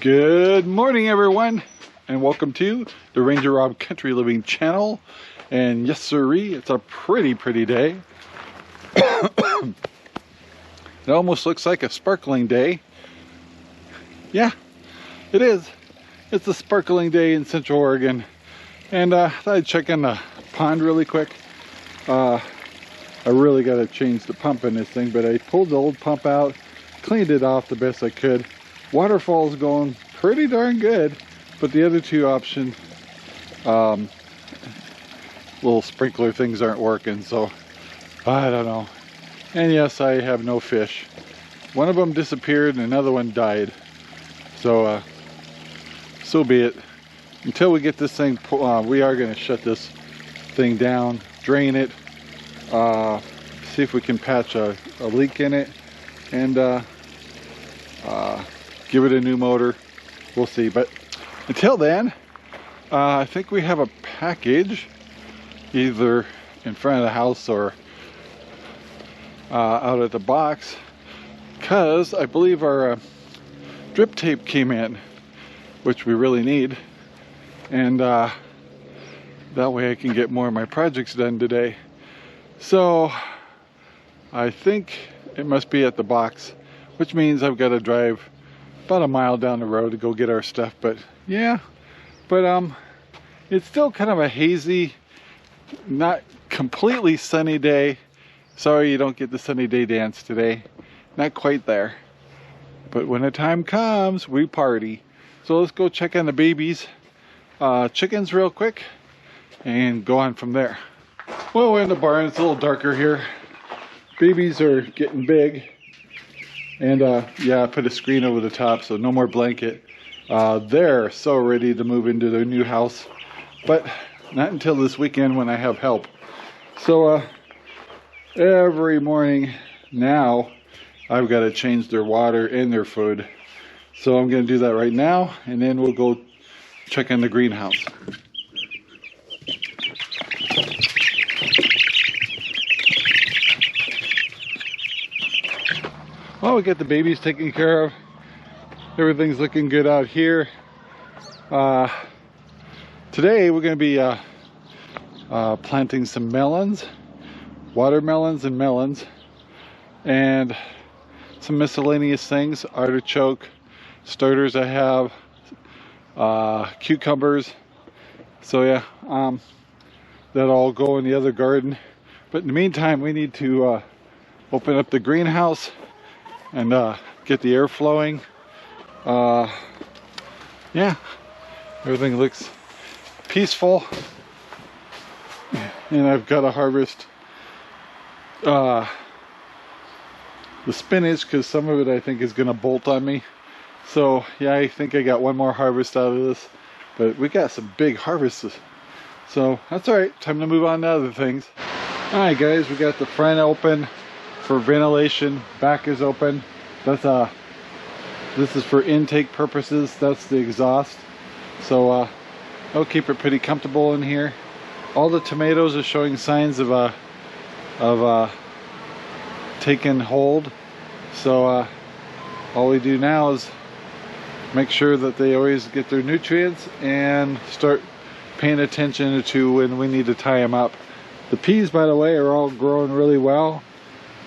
Good morning, everyone, and welcome to the RangerRob Country Living channel. And yes sirree, it's a pretty day. It almost looks like a sparkling day. Yeah, it is. It's a sparkling day in Central Oregon. And I thought I'd check in the pond really quick. I really got to change the pump in this thing, but I pulled the old pump out, cleaned it off the best I could. Waterfall's going pretty darn good, but the other two options, little sprinkler things aren't working, so I don't know. And yes, I have no fish. One of them disappeared and another one died. So, so be it. Until we get this thing, we are going to shut this thing down, drain it, see if we can patch a leak in it, and give it a new motor. We'll see. But until then, I think we have a package either in front of the house or out at the box, because I believe our drip tape came in, which we really need, and that way I can get more of my projects done today. So I think it must be at the box, which means I've got to drive about a mile down the road to go get our stuff. But yeah, but it's still kind of a hazy, not completely sunny day. Sorry you don't get the sunny day dance today, not quite there, but when the time comes we party. So let's go check on the babies, chickens real quick, and go on from there. Well, we're in the barn. It's a little darker here. Babies are getting big. And yeah, I put a screen over the top, so no more blanket. They're so ready to move into their new house, but not until this weekend when I have help. So every morning now I've got to change their water and their food. So I'm going to do that right now, and then we'll go check on the greenhouse. Well, we got the babies taken care of. Everything's looking good out here. Today we're going to be planting some melons, watermelons and melons, and some miscellaneous things, artichoke, starters I have, cucumbers. So yeah, that'll all go in the other garden. But in the meantime, we need to open up the greenhouse and get the air flowing. Yeah, everything looks peaceful. And I've got to harvest the spinach, because some of it I think is going to bolt on me. So yeah, I think I got one more harvest out of this, but we got some big harvests, so that's all right. Time to move on to other things. All right guys, we got the front open for ventilation, back is open. That's this is for intake purposes. That's the exhaust. So I'll keep it pretty comfortable in here. All the tomatoes are showing signs of taking hold. So all we do now is make sure that they always get their nutrients and start paying attention to when we need to tie them up. The peas, by the way, are all growing really well.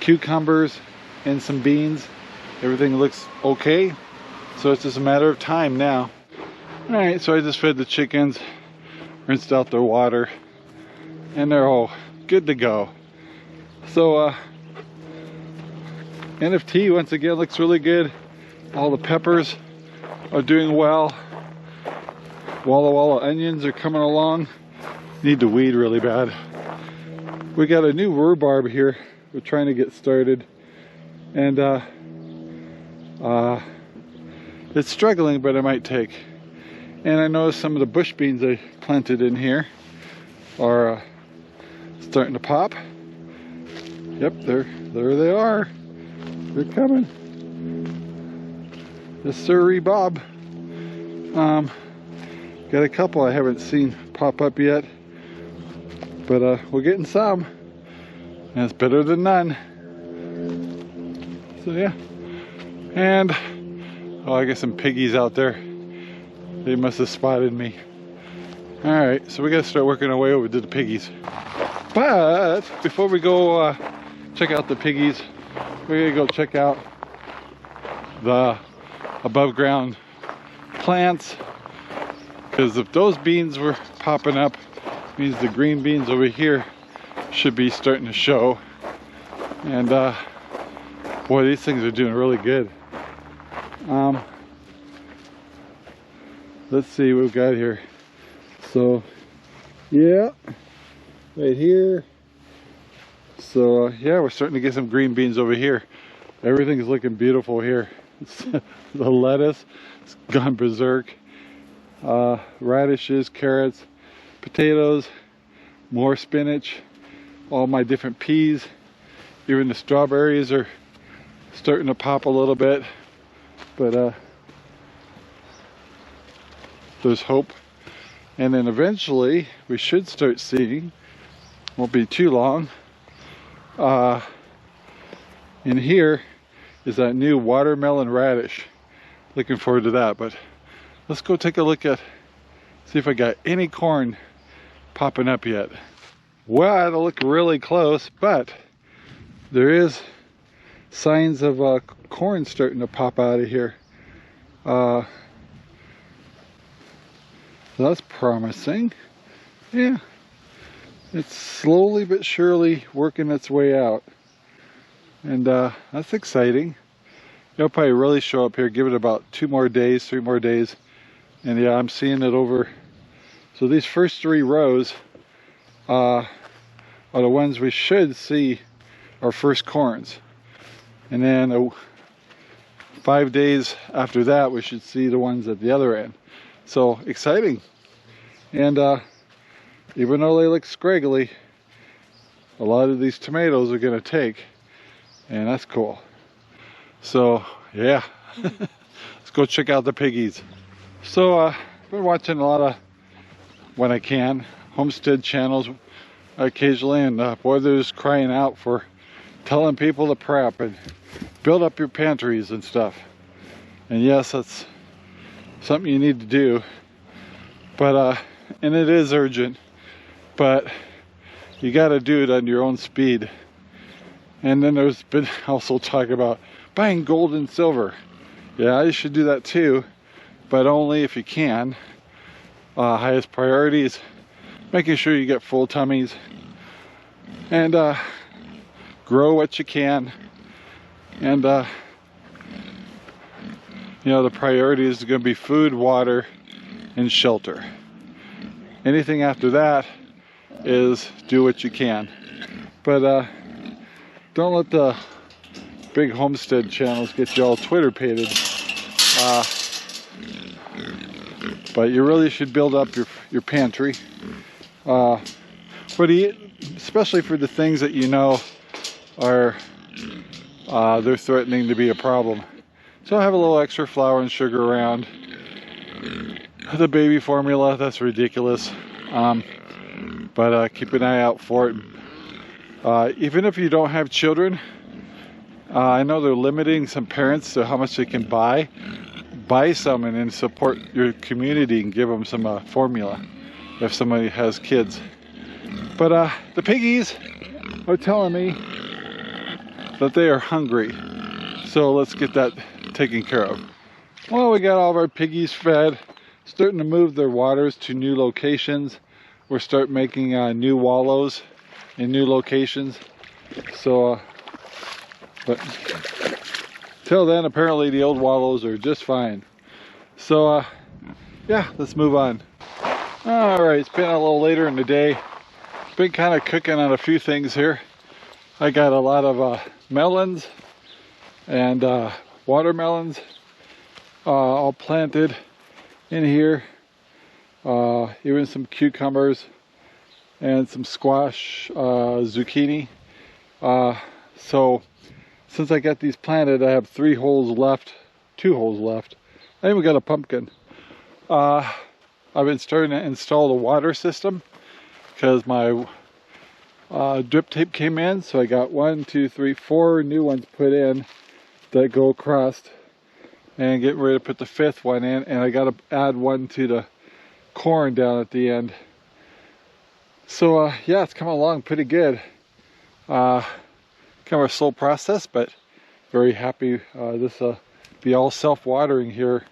Cucumbers and some beans. Everything looks okay. So it's just a matter of time now. Alright, so I just fed the chickens, rinsed out their water, and they're all good to go. So NFT once again looks really good. All the peppers are doing well. Walla Walla onions are coming along. Need to weed really bad. We got a new rhubarb here we're trying to get started, and it's struggling, but it might take. And I noticed some of the bush beans I planted in here are starting to pop. Yep, there they are. They're coming. Yes sirree, Bob. Got a couple I haven't seen pop up yet, but we're getting some, and it's better than none. So yeah, and Oh, I got some piggies out there. They must have spotted me. Alright, so we gotta start working our way over to the piggies. But before we go check out the piggies, we're gonna go check out the above ground plants, because if those beans were popping up, it means the green beans over here should be starting to show. And boy, these things are doing really good. Let's see what we've got here. So yeah, right here. So yeah, we're starting to get some green beans over here. Everything's looking beautiful here. The lettuce, it's gone berserk. Radishes, carrots, potatoes, more spinach, all my different peas. Even the strawberries are starting to pop a little bit, but there's hope. And then eventually we should start seeing, won't be too long, in here is that new watermelon radish. Looking forward to that. But let's go take a look at, see if I got any corn popping up yet. Well, I had to look really close, but there is signs of corn starting to pop out of here. That's promising. Yeah, it's slowly but surely working its way out, and that's exciting. It'll probably really show up here. Give it about 2 more days, 3 more days, and yeah, I'm seeing it over. So these first 3 rows are the ones we should see our first corns, and then 5 days after that we should see the ones at the other end. So exciting. And even though they look scraggly, a lot of these tomatoes are going to take, and that's cool. So yeah, let's go check out the piggies. So I've been watching a lot of, when I can, homestead channels occasionally, and boy, they're just crying out for telling people to prep and build up your pantries and stuff. And yes, that's something you need to do, but and it is urgent, but you got to do it on your own speed. And then there's been also talk about buying gold and silver. Yeah, you should do that too, but only if you can. Highest priority is making sure you get full tummies, and grow what you can, and you know, the priority is going to be food, water, and shelter. Anything after that is do what you can. But don't let the big homestead channels get you all Twitter-pated. But you really should build up your pantry. Especially for the things that you know are they're threatening to be a problem. So I have a little extra flour and sugar around. The baby formula, that's ridiculous. But keep an eye out for it. Even if you don't have children, I know they're limiting some parents to how much they can buy. Buy some and then support your community and give them some formula if somebody has kids. But the piggies are telling me that they are hungry. So let's get that taken care of. Well, we got all of our piggies fed, starting to move their waters to new locations. We're starting making new wallows in new locations. So, but till then, apparently the old wallows are just fine. So, yeah, let's move on. All right, it's been a little later in the day. Been kind of cooking on a few things here. I got a lot of melons and watermelons all planted in here. Even some cucumbers and some squash, zucchini. So since I got these planted, I have 2 holes left. I even got a pumpkin. I've been starting to install the water system because my drip tape came in, so I got 1, 2, 3, 4 new ones put in that go across and getting ready to put the 5th one in, and I got to add one to the corn down at the end. So yeah, it's coming along pretty good. Kind of a slow process, but very happy. This will be all self-watering here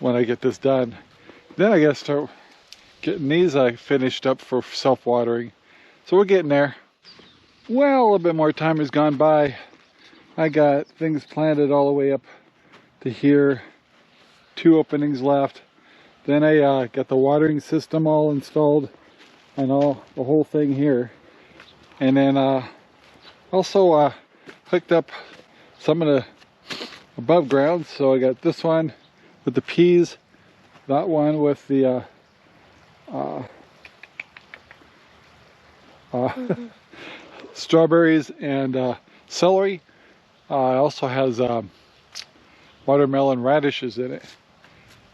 when I get this done. Then I gotta start getting these finished up for self-watering. So we're getting there. Well, a little bit more time has gone by. I got things planted all the way up to here. 2 openings left. Then I got the watering system all installed and the whole thing here. And then also hooked up some of the above ground. So I got this one with the peas, that one with the strawberries and celery. It also has watermelon radishes in it.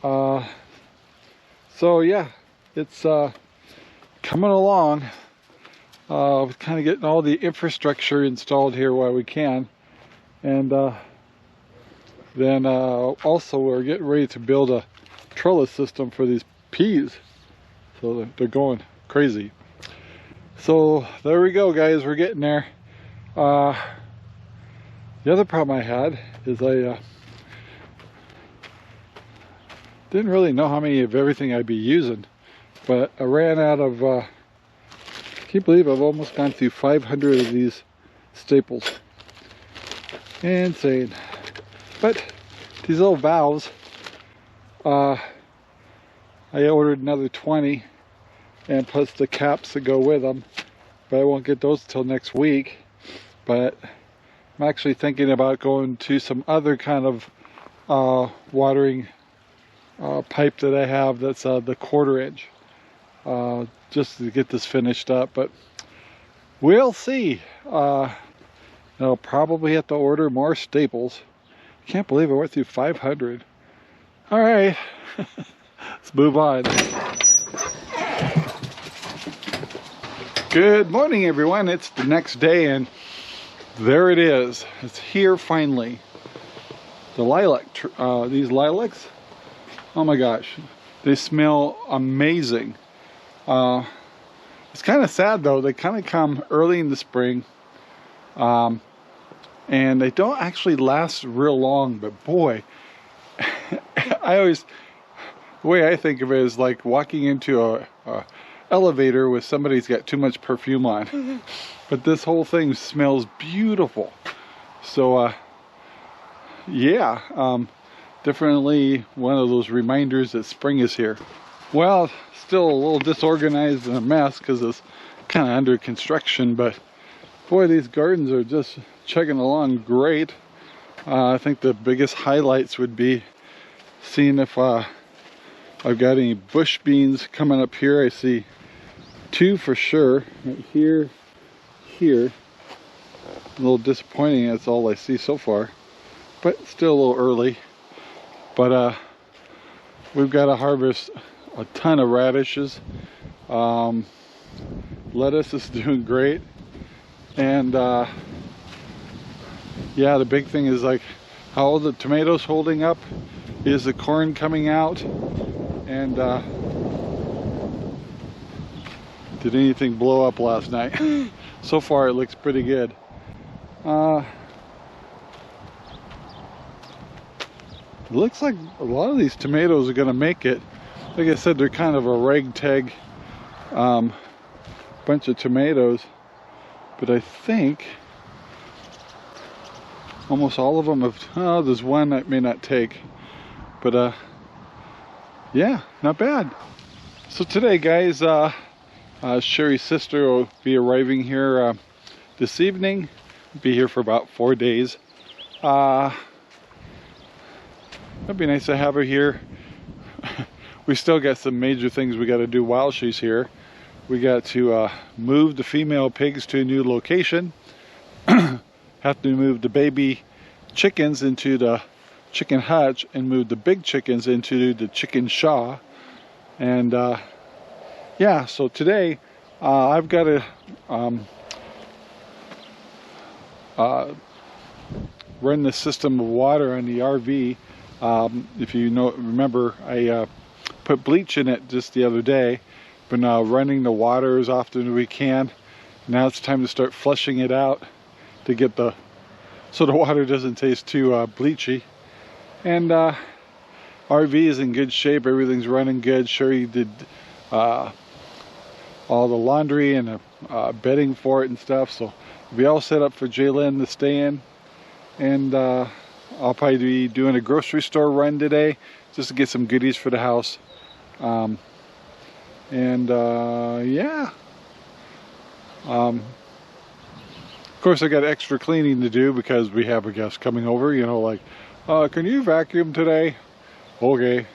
So yeah, it's coming along. Kind of getting all the infrastructure installed here while we can. And then also we're getting ready to build a trellis system for these peas. So they're going crazy. So there we go, guys, we're getting there. The other problem I had is I didn't really know how many of everything I'd be using, but I ran out of, can you believe I've almost gone through 500 of these staples. Insane. But these little valves, I ordered another 20, and plus the caps that go with them, but I won't get those till next week. But I'm actually thinking about going to some other kind of watering pipe that I have that's the 1/4 inch, just to get this finished up. But we'll see. I'll probably have to order more staples. I can't believe I went through 500. All right, let's move on. Good morning, everyone. It's the next day, and there it is. It's here finally. The lilac, these lilacs, oh my gosh, they smell amazing. It's kind of sad though, they kind of come early in the spring, and they don't actually last real long, but boy, the way I think of it is like walking into a elevator with somebody's got too much perfume on. But this whole thing smells beautiful. So yeah, definitely one of those reminders that spring is here. Well, still a little disorganized and a mess because it's kind of under construction, but boy, these gardens are just chugging along great. I think the biggest highlights would be seeing if I've got any bush beans coming up here. I see 2 for sure, right here, here. A little disappointing, that's all I see so far, but still a little early. But we've got to harvest a ton of radishes. Lettuce is doing great, and yeah, the big thing is like how are the tomatoes holding up? Is the corn coming out? And did anything blow up last night? So far it looks pretty good. It looks like a lot of these tomatoes are gonna make it. Like I said, they're kind of a ragtag bunch of tomatoes, but I think almost all of them have, oh, there's one that may not take, but yeah, not bad. So today, guys, Sherry's sister will be arriving here this evening. Be here for about 4 days. It'd be nice to have her here. We still got some major things we got to do while she's here. We got to move the female pigs to a new location. Have to move the baby chickens into the chicken hutch and move the big chickens into the chicken shaw. And yeah, so today I've got to run the system of water on the RV If you remember, I put bleach in it just the other day. Been running the water as often as we can. Now it's time to start flushing it out to get so the water doesn't taste too bleachy. And RV is in good shape. Everything's running good. Sherry did all the laundry and bedding for it and stuff. So we'll be all set up for Jalen to stay in. And I'll probably be doing a grocery store run today just to get some goodies for the house. Yeah. Of course, I got extra cleaning to do because we have a guest coming over. You know, like, can you vacuum today? Okay.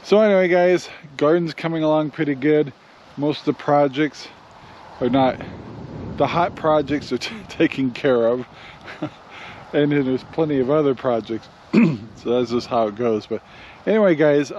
So anyway, guys, garden's coming along pretty good. Most of the projects are not, the hot projects are taken care of. And then there's plenty of other projects. So that's just how it goes. But anyway, guys,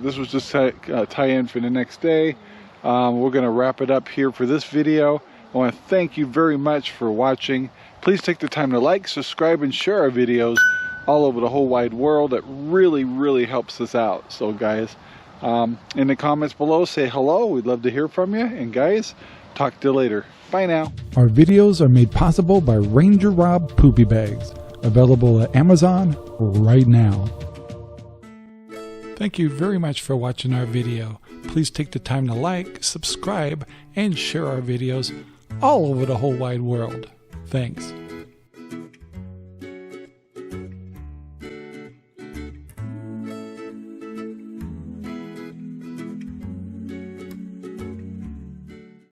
this was just a tie-in for the next day. We're going to wrap it up here for this video. I want to thank you very much for watching. Please take the time to like, subscribe, and share our videos all over the whole wide world. It really, really helps us out. So guys, in the comments below, say hello. We'd love to hear from you. And guys, talk to you later. Bye now. Our videos are made possible by RangerRob Poopy Bags, available at Amazon right now. Thank you very much for watching our video. Please take the time to like, subscribe, and share our videos all over the whole wide world. Thanks.